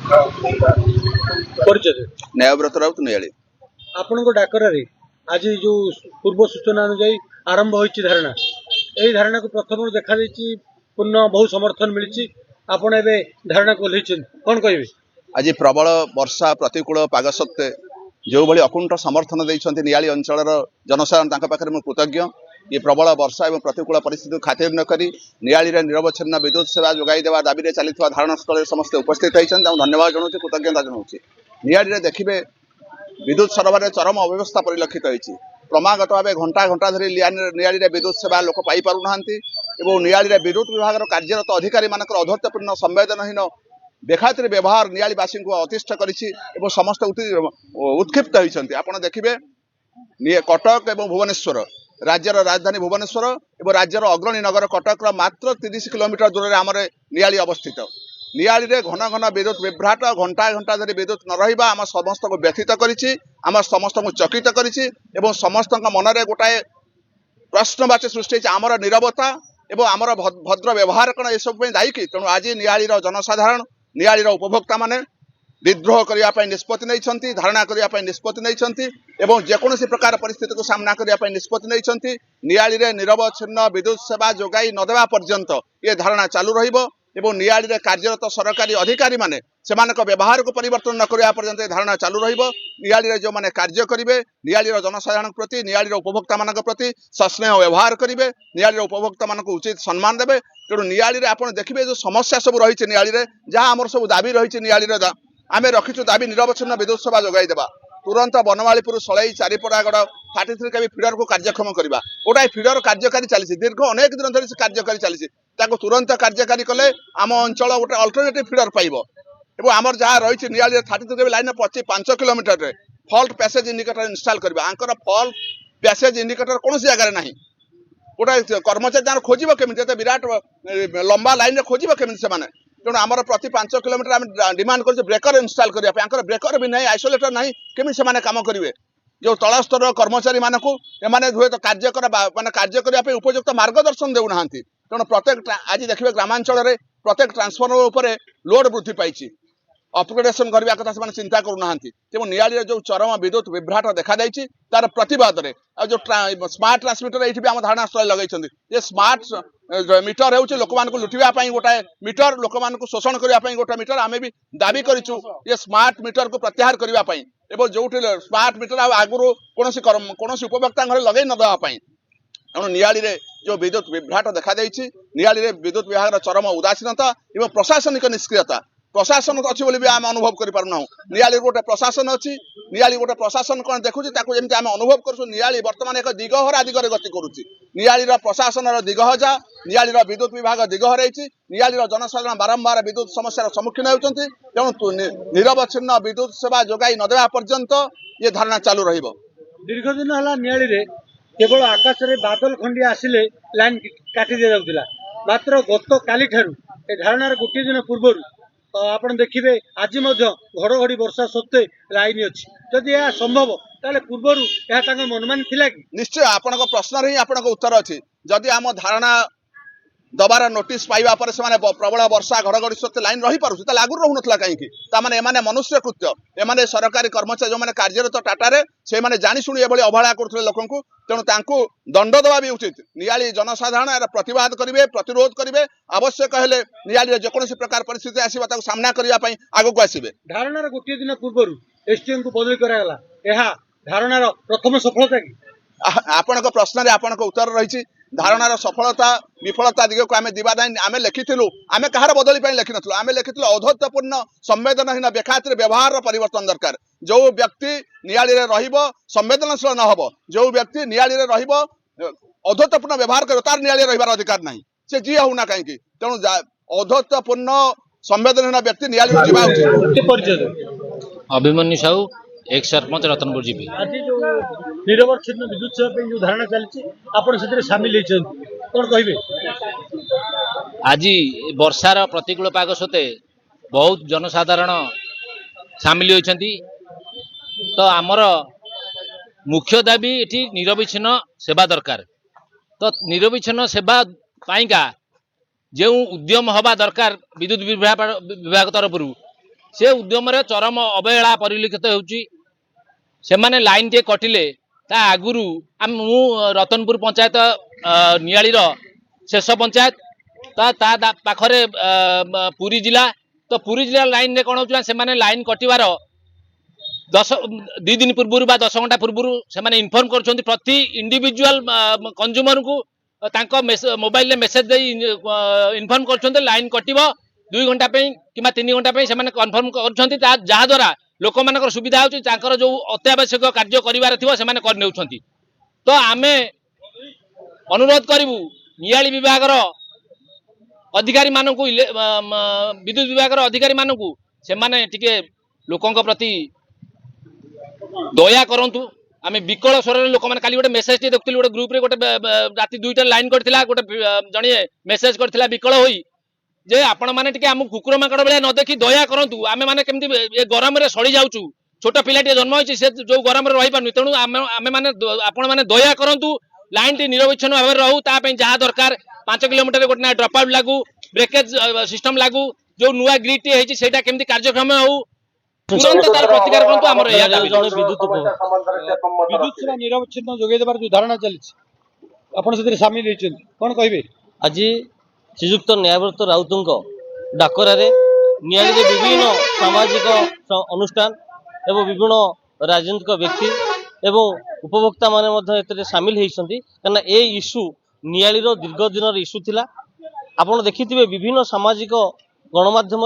परिचय न्यायव्रत राउत नियाली आपण डाकर आज जो पूर्व सूचना अनुजाई आरंभ होती धारणा यही धारणा को प्रथम देखा पूर्ण बहु समर्थन मिली आपण एवं धारणा को कौन कहे आज प्रबल वर्षा प्रतिकूल पाग सत्वे जो भाई अकुंठ समर्थन देते नियाली अंचल जनसाधारण पाखे मुझे कृतज्ञ ये प्रबल वर्षा और प्रतिकूल परिस्थिति खातिर नक नियाली निरवच्छिन्न विद्युत सेवा जोगाई देवा दाबी चलता धारणा स्थल समस्ते उपस्थित होती धन्यवाद जनाऊँ कृतज्ञता जनाऊँ नियाली देखिए विद्युत सरबराह चरम अव्यवस्था परिलक्षित होती क्रमागत भाव घंटा घंटा धरी नियाली विद्युत सेवा लोक पाईपार नियाली विद्युत विभाग कार्यरत अधिकारी मान अधर्तपूर्ण संवेदनहीन बेखातिर व्यवहार नियालीवासी को अतिष्ठ कर समस्त उत्क्षिप्त होती आपड़ देखिए कटक और भुवनेश्वर राज्यर राजधानी भुवनेश्वर और राज्यर अग्रणी नगर कटक मात्र 30 किलोमीटर दूर में आमर नियाली अवस्थित नियाली रे घन घन विद्युत विभ्राट घंटा घंटा धरी विद्युत न रहा आम समस्त को व्यथित कर समस्त को चकित कर समस्त मन में गोटाए प्रश्नवाची सृष्टि आमर नीरवता एवं आमर भद्र व्यवहार कौन ये सब दायी कि तेणु आज नियाली जनसाधारण नियाली उपभोक्ता माने विद्रोह करने निष्पत्ति नहीं धारणा करने निष्पत्ति नहीं जेकोसी प्रकार परिस्थिति को सामना करने निष्पत्ति नहीं नियाली रे निरवच्छिन्न विद्युत सेवा जोगाई नदेवा पर्यंत ये धारणा चालू रहिबो एवं नियाली रे कार्यरत सरकारी अधिकारी माने सेमानक व्यवहार को परिवर्तन न करने पर्यंत ये धारणा चालू रहिबो नियाली रे जो माने कार्य करिवे नियाली रे जनसाधारण प्रति नियाली रे उपभोक्ता मानक प्रति सस्नेह व्यवहार करिवे नियाली रे उपभोक्ता मानक उचित सम्मान देबे तेणु नियाली रे आपण देखिबे जो समस्या सब रही नियाली रे जहाँ आमर सब दाबी रही नियाली रे आमे रखिछु दाबी निरवच्छिन्न विद्युत सेवा जोगाई देबा तुरंत बनवालीपुर सलई चारिपड़ागढ़ 33 केवी फीडर को कार्यक्षम करवा गोटाए फीडर कार्यकारी चली दीर्घ अनेक दिन धरी कार्यकारी चली तुरंत कार्यकारी कले आम अंचल गोटे अल्टरनेटिव फीडर पाइब एवं आमर जहाँ रही नियाली 33 KV line 5 kilometre fault passage indicator install करवा आंकर फल्ट पैसेज इंडिकेटर कौन जगह ना गोटे कर्मचारी जहाँ खोज केमी विराट लंबा लाइन खोज केमी से तेणु आमर प्रति 5 किलोमीटर आम डिमांड कर ब्रेकर इनस्टॉल करने ब्रेकर भी नहीं आइसोलेटर नहीं केमी से कम करेंगे जो तल स्तर कर्मचारी मानक एमाने हुए तो कार्य माने कार्य करने उपयुक्त मार्गदर्शन देना तेणु प्रत्येक आज देखिए ग्रामांचल में प्रत्येक ट्रांसफॉर्मर उपर लोड वृद्धि पाई अपग्रेडेशन करने कथा से चिंता करूना तेणु नियाली जो चरम विद्युत विभ्राट देखा तार प्रतिवाद में जो स्मार्ट ट्रांसमिटर ये भी आम धारणा स्थल लगे ये स्मार्ट मीटर हो लोक मान लुटापी गोटाए मीटर लोक मान शोषण करने गोटे मीटर आम भी दाबी करूँ ये स्मार्ट मीटर को प्रत्याहार करने एवं जो स्मार्ट मीटर आगुरी कौन उपभोक्ता घर लगे नदेवाई तेणु नियाली रे जो विद्युत विभ्राट देखा नियाली रे विद्युत विभाग चरम उदासीनता और प्रशासनिक निष्क्रियता प्रशासन अच्छी बोली भी आम अनुभव करूँ नियाली गोटे प्रशासन अच्छी नियाली गोटे प्रशासन कौन देखुची जमी आम अनुभव करूँ नियाली बर्तमान एक दिगहरा दिगरे गति करुच्ची नियाली प्रशासन दिगहजा नियाली विद्युत विभाग दिगहर नियाली जनसाधारण बारंबार विद्युत समस्या सम्मुखीन होती तेणु निरवच्छिन्न विद्युत सेवा जोगाई नदेवा पर्यंत ये धारणा चालू रहिबो। दीर्घ दिन है नियाली रे केवल आकाश में बादल खंडिया आसिले लाइन काटी दि जाउतिला मात्र गत काली ठारू ए धारणार गोटे दिन पूर्व आप देखिए आज घड़घड़ी वर्षा सत्वे लाइन अच्छी जदि यह संभव ताले पूर्वर यह मनमानी थिला कि निश्चय आपण प्रश्न ही आपण उत्तर अच्छी जदि आम धारणा दबार नोटिस पाइबा पर से प्रबल वर्षा घड़घड़ी सत्वे लाइन रही पार्छ आगुरी रोना कहीं ताने एमाने मनुष्य कृत्य एमाने सरकारी कर्मचारी जो मैंने कार्यरत टाटा से मैंने जाशुणी ये अवहेला करुले लोक तेणु दंड देवा भी उचित नियाली जनसाधारण यार प्रतिवाद करेंगे प्रतिरोध करेंगे आवश्यक हेले नियाली जेकोसी प्रकार परिस्थिति आसवा सामना करने आगक आसवे धारणार गोटे दिन पूर्व एसडीएम को बदली करागला यह धारणार प्रथम सफलता कि आपण प्रश्न आपण उत्तर रही धारणार सफलता विफलता दिग को आम दिवाद आम लिखिलु आम कहार बदली लिखि नु आम लिखिलु औद्धत्यपूर्ण संवेदनहीन बेखातिर व्यवहार परिवर्तन दरकार जो व्यक्ति नियाली रे संवेदनशील न हो जो व्यक्ति नियाली रे औद्धत्यपूर्ण व्यवहार कर तार नियाली रहिबार अधिकार नहीं से जी होना कहीं तेणु औद्धत्यपूर्ण संवेदनहीन व्यक्ति नियाली अभिमन्यु साहू एक सरपंच रतनपुर जीपी आज जो निरवच्छिन्न विद्युत सेवा जो धारणा चलती आपड़ से सामिल कौन कहे आज वर्षार प्रतिकूल पाग सत्वे बहुत जनसाधारण सामिल होती तो आमर मुख्य दाबी ये निरविच्छिन्न सेवा दरकार तो निरविच्छिन्न सेवा पाइका जो उद्यम हवा दरकार विद्युत विभाग तरफ से उद्यम चरम अवहेला परिलक्षित होउची सेमाने लाइन टे कटिले ता आगुरु मु रतनपुर पंचायत नियालीर शेष पंचायत ता पाखरे पुरी जिला तो पुरी जिला लाइन रे कोन होउला सेमाने लाइन कटिवार 2 दिन पूर्व बा 10 घंटा पूर्व से इनफॉर्म कर प्रति इंडिविजुअल कंज्यूमर को मोबाइल में मेसेज दे इनफॉर्म कर लाइन कटिव 2 घंटा कि 3 घंटा से कन्फर्म कर जहाद्वारा लोक मान सुविधा हो जो अत्यावश्यक कार्य कर तो आम अनुरोध करूँ नियाली विभाग अधिकारी मानक विद्युत विभाग अधिकारी मानक से लोकों प्रति दया करंतु आमे विकल स्वर लोक मैंने काली गोटे मेसेज टे देखुली गोटे ग्रुप रे गोटे राति 2टा लाइन करथिला गोटे जणी मेसेज करथिला विकल होई जे आपण माने टिके हम कुकुर माकड़ बेले न देखि दया करंतु आमे माने केमति ए गरम रे सड़ी जाउचु छोट पिलाटी जन्म होइछि से जो गरम रे रहि पानु तेनु आमे माने आपण माने दया करंतु लाइन टी निरविच्छन भाव रहू ता पे जहा दरकार 5 किलोमीटर रे गोटे ड्रॉप आउट लागू ब्रेकेज सिस्टम लागू जो नुआ ग्रिड टी हेछि सेटा केमति कार्यक्रम होऊ तुरंत तार प्रतिकार करंतु हमर एया दाबी विद्युत सेवा निरविच्छिन्न जोगे देबार जो धारणा चलिछि आपण सेतिर शामिल हेछन कोन कहबे आज श्रीजुक्त न्यायव्रत राउत डाकरा नियाली विभिन्न सामाजिक अनुष्ठान एवं विभिन्न राजनीतिक व्यक्ति एवं उपभोक्ता माने सामिल होती कहना ए इश्यू नियाली दीर्घ दिन इश्यू थिला आपण देखिथिबे विभिन्न सामाजिक गणमाध्यम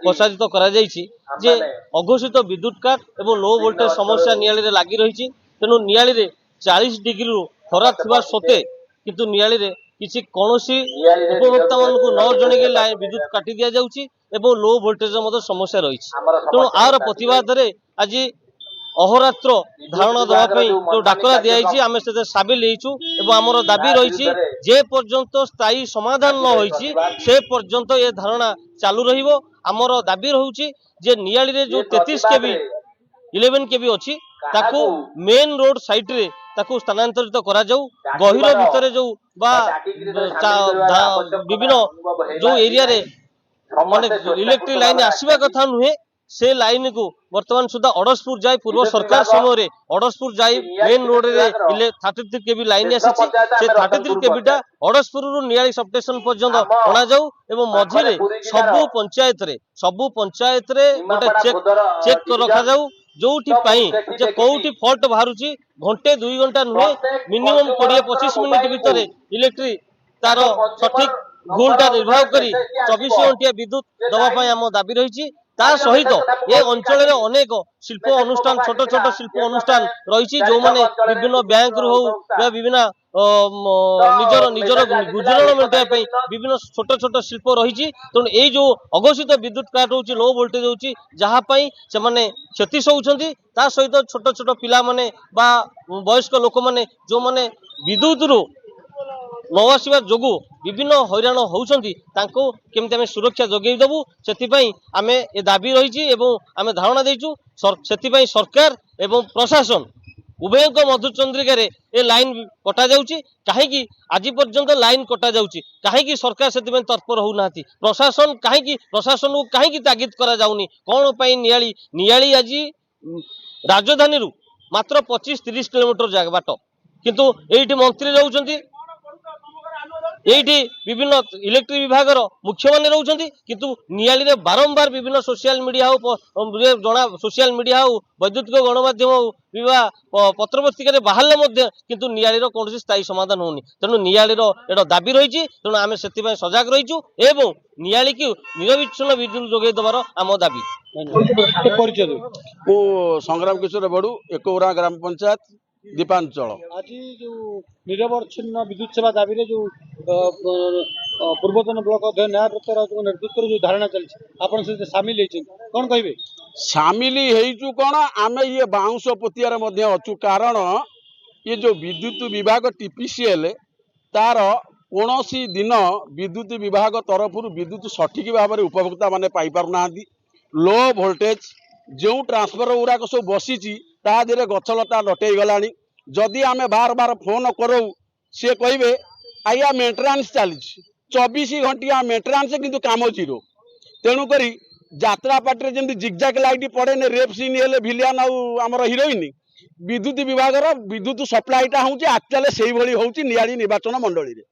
प्रसारित करा जायछि जे अघोषित विद्युत काट एवं लो वोल्टेज समस्या नियाली लगी रही तेणु नियाली 40 डिग्री खरा थिबा सत्वे किंतु नियाली किसी कौन उपभोक्ता मानक न जन विद्युत काटी दि जाउछि एवं लो वोल्टेज समस्या रही तेणु आर प्रतिवाद आज अहोरात्र धारणा देवाई जो डाकरा दिखाई आम से साबिल होइछु आमर दाबी रही जे पर्यंत स्थायी समाधान न होइछि से पर्यंत ये धारणा चालू रहिबो आमर दाबी रहउछि जे नियाली रे जो 33 केबी 11 केबी अछि ताकू मेन रोड साइड रे ताकू स्थानांतरित करा जाऊ गहिर भितर जो बा विभिन्न जो एरिया रे माने इलेक्ट्रिक लाइन आसीबा कथा नुहे से लाइन को वर्तमान सुधा अड़सपुर जाए पूर्व सरकार समय अड़सपुर जाए मेन रोड रे 33 केबी लाइन आसी से 33 केबीटा अड़सपुर नियाली सबस्टेशन पर्यंत अणा जाऊ एवं मझिरे सबु पंचायत रे गोटे चेक रखा जाऊ जोठी पाई जे कोठी फॉल्ट बाहरुची घंटे 2 घंटा नुहे मिनिमम 20-25 मिनिट भितर इलेक्ट्रिक तार सठिक भूलटा निर्वाह करी 24 घंटिया विद्युत दवा आम दाबी रही सहित ये अंचल अनेक शिल्प अनुष्ठान छोट छोट शिल्प अनुष्ठान रही जो माने विभिन्न बैंक रु हो विभिन्न निजर निजर गुजरण मेटाई विभिन्न छोट छोट शिल्प रही तेणु ये जो अघोषित विद्युत काट हो लो वोल्टेज होची जहाँपाई से माने क्षति सहउछंती ता सहित छोट छोट पिला माने बा वयस्क लोक माने जो माने विद्युत रु न आसवा जोगु विभिन्न हैरान होउछंती तांको केमते आमे सुरक्षा जोगेई देबु सेतिपई आमे ए दाबी रही आमे धारणा देइछु सेतिपई सरकार एवं प्रशासन उभय मधुचंद्रिका ए लाइन कटा जाउची काहेकि आज पर्यंत लाइन कटा जाउची काहेकि सरकार सेतिपई तत्पर होउनाती प्रशासन प्रशासन को काहेकि तागिद करा जाउनी कोन पई नियाली आज राजधानी रु मात्र 25-30 किलोमीटर जाग बाट किंतु एइठी मंत्री रहउछंती एइठी विभिन्न इलेक्ट्रिक विभाग मुख्य माने रहउछंती किंतु नियाली रे बारंबार विभिन्न सोशल मीडिया हो जना सोशल मीडिया हो वैद्युतिक गणमाध्यम हो विवाह पत्रपत्रिका रे बाहरले मध्य किंतु नियाली रो कोनसी स्थायी समाधान होनी तेणु नियाली रो एटा दाबी रही तेणु आमे सेति पय सजग रहिछु एवं नियाली की निरविच्छिन्न विद्युत जोगे दबार आम दाबी परिचय मु संग्राम किशोर बड़ू एकोरा ग्राम पंचायत दीपांचल आज जो निरविच्छिन्न विद्युत सेवा दाबी रे जो पूर्वतन ब्लॉक अध्यक्ष न्यायव्रत राउत नेतृत्व जो धारणा चलछि आपण से शामिल हेछन कोन कहबे सामिल हेइचु कोन आमे ये बाउंस पोतियार मध्ये अछु कारण ये जो विद्युत विभाग टीपीसीएल तार कोनोसी दिन विद्युत विभाग तरफ विद्युत सठिक भाव में उपभोक्ता माने पाई पारु नांती लो वोल्टेज जो ट्रांसफर गुराक सब बसी ता देहरे गछलता लटई गलानी जदि आमे बार बार फोन करो सी कहे आया मेंटेनांस चली 24 घंटिया मेंटेनांस किंतु काम जीरो तेणुक ଯାତ୍ରା ପାର୍ଟିରେ ଯେମିତି ଜିଗଜାକ୍ ଲାଇଟ୍ ପଡେନି ରେପ୍ ସିନ୍ ହେଲେ ଭିଲିଆନ୍ ଆଉ ଆମର ହିରୋଇନ୍ ବିଦ୍ୟୁତ ବିଭାଗର ବିଦ୍ୟୁତ ସପ୍ଲାଇଟା ହଉଛି ଆକ୍ଚୁଆଲି ସେଇଭଳି ହଉଛି ନିଆଳି ନିର୍ବାଚନ ମଣ୍ଡଳୀରେ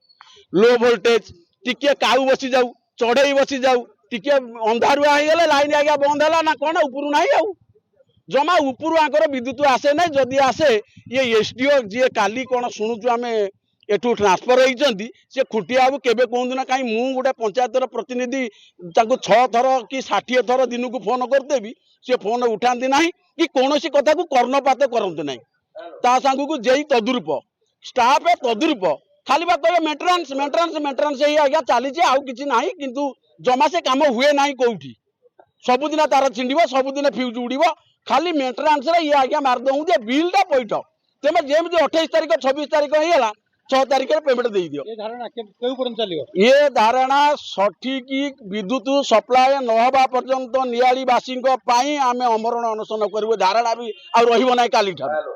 लो भोल्टेज टिके काउ बसी जाऊ चढ़ई बसी जाऊ टिके अंधारुआ हो लाइन आज्ञा बंद है ना कौन उपरू ना आउ जमा उपरू आंकर विद्युत आसे ना जदि आसे ये एसडीओ जी काली कौन शुणुचु आम एठू ट्रांसफर होती सी खुटिया बाबू केवे कहतु ना कहीं मु गोटे पंचायतर प्रतिनिधि 6 थर कि 60 थर दिन को फोन करदेवी सी फोन उठाती ना कि कौन कथा को कर्णपात करते ना ता सांग को जेई तद्रुप स्टाफ तद्रुप खाली बात कहे मेंटेनेंस मेंटेनेंस मेंटेनेंस ही आज्ञा चली आउ कि ना किंतु जमा से काम हुए ना कौटी सबुदिन तार छिंड सबुदिन फ्यूज उड़ खाली मेंटेनेंस ये आज्ञा मारदे बिलटा पैठ तेज जमी 28 तारीख 26 तारीख होगा 6 तारीख पेमेंट दे दियो ये धारणा सठिक विद्युत सप्लाय नहबा पर्यंत नियालीवासी आम अमरण अनशन करूँ धारणा भी आ रही ना काली ठार।